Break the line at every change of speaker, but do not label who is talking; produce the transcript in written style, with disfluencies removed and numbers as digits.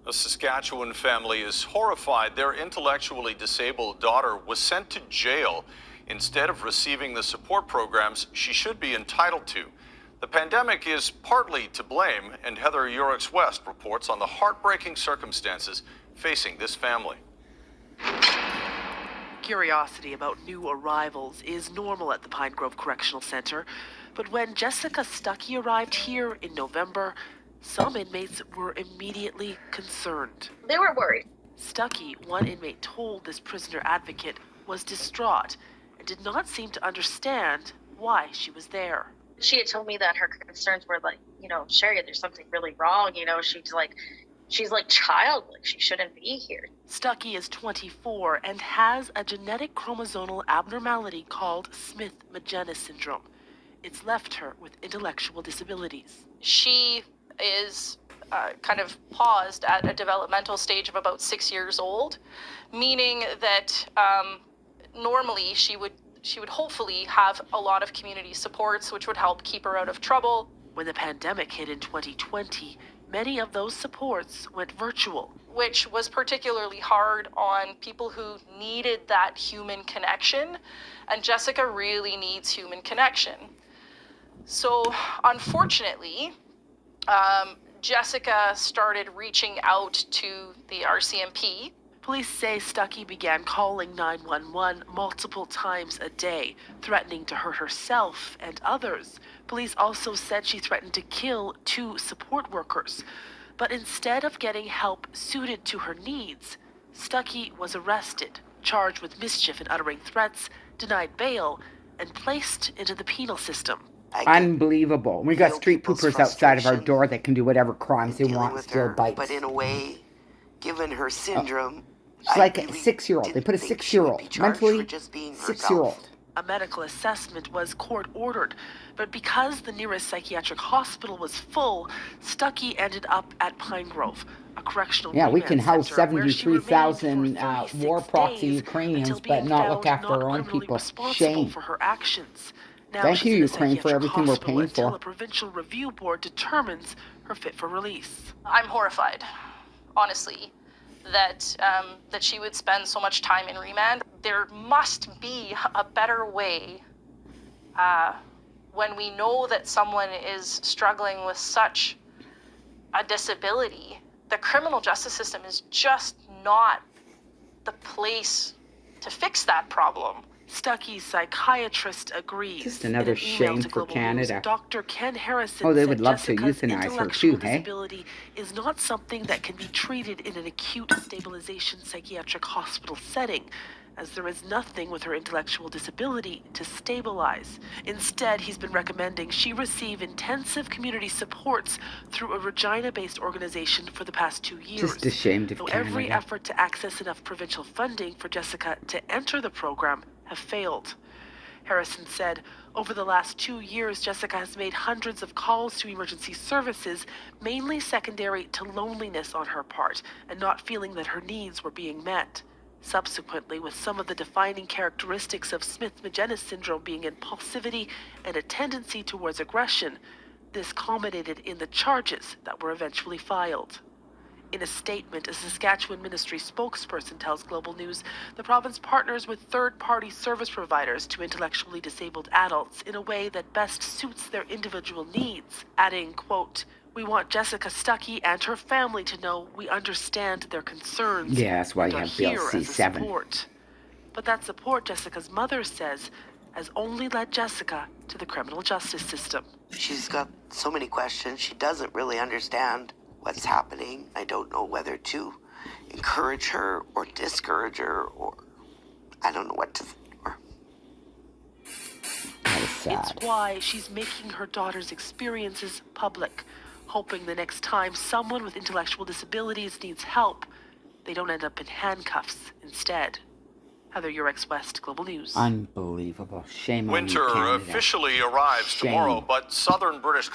A Saskatchewan family is horrified their intellectually disabled daughter was sent to jail instead of receiving the support programs she should be entitled to. The pandemic is partly to blame, and Heather Urix-West reports on the heartbreaking circumstances facing this family.
Curiosity about new arrivals is normal at the Pine Grove Correctional Center, but when Jessica Stuckey arrived here in November, some inmates were immediately concerned.
They were worried.
Stuckey, one inmate told this prisoner advocate, was distraught and did not seem to understand why she was there.
She had told me that her concerns were like, Sherry, there's something really wrong. She's like childlike. She shouldn't be here.
Stuckey is 24 and has a genetic chromosomal abnormality called Smith-Magenis syndrome. It's left her with intellectual disabilities.
She is kind of paused at a developmental stage of about 6 years old, meaning that normally she would hopefully have a lot of community supports, which would help keep her out of trouble.
When the pandemic hit in 2020, many of those supports went virtual,
which was particularly hard on people who needed that human connection, and Jessica really needs human connection. So unfortunately, Jessica started reaching out to the RCMP.
Police say Stuckey began calling 911 multiple times a day, threatening to hurt herself and others. Police also said she threatened to kill 2 support workers. But instead of getting help suited to her needs, Stuckey was arrested, charged with mischief and uttering threats, denied bail, and placed into the penal system.
Unbelievable. We got street poopers outside of our door that can do whatever crimes they want, still bites.
But in a way, given her syndrome,
she's like a 6-year-old. They put a 6-year-old, mentally 6-year-old.
A medical assessment was court-ordered, but because the nearest psychiatric hospital was full, Stuckey ended up at Pine Grove, a correctional
we can house
center
73,000 war proxy Ukrainians, but not look after our own people. Shame.
For her actions. Now
Thank you,
she's in a
Ukraine, for everything we're paying
until
for.
a provincial review board determines her fit for release.
I'm horrified, honestly, that she would spend so much time in remand. There must be a better way when we know that someone is struggling with such a disability. The criminal justice system is just not the place to fix that problem.
Stuckey's psychiatrist agrees.
Just another shame for Canada.
Dr. Ken Harrison
they would love to
Jessica's
euthanize her too, hey?
Disability is not something that can be treated in an acute stabilization psychiatric hospital setting, as there is nothing with her intellectual disability to stabilize. Instead, he's been recommending she receive intensive community supports through a Regina-based organization for the past 2 years.
Just ashamed of Canada.
Every effort to access enough provincial funding for Jessica to enter the program have failed. Harrison said, over the last 2 years, Jessica has made hundreds of calls to emergency services, mainly secondary to loneliness on her part and not feeling that her needs were being met. Subsequently, with some of the defining characteristics of Smith-Magenis syndrome being impulsivity and a tendency towards aggression, this culminated in the charges that were eventually filed. In a statement, a Saskatchewan ministry spokesperson tells Global News the province partners with third-party service providers to intellectually disabled adults in a way that best suits their individual needs, adding, quote, "We want Jessica Stuckey and her family to know we understand their concerns."
Yeah, that's why you have Bill C-7.
Support. But that support, Jessica's mother says, has only led Jessica to the criminal justice system.
She's got so many questions. She doesn't really understand what's happening. I don't know whether to encourage her or discourage her, or I don't know what to do.
That is sad.
It's why she's making her daughter's experiences public, hoping the next time someone with intellectual disabilities needs help, they don't end up in handcuffs instead. Heather Urix-West, Global News.
Unbelievable. Shame on you,
Winter
Canada.
officially arrives tomorrow, but southern British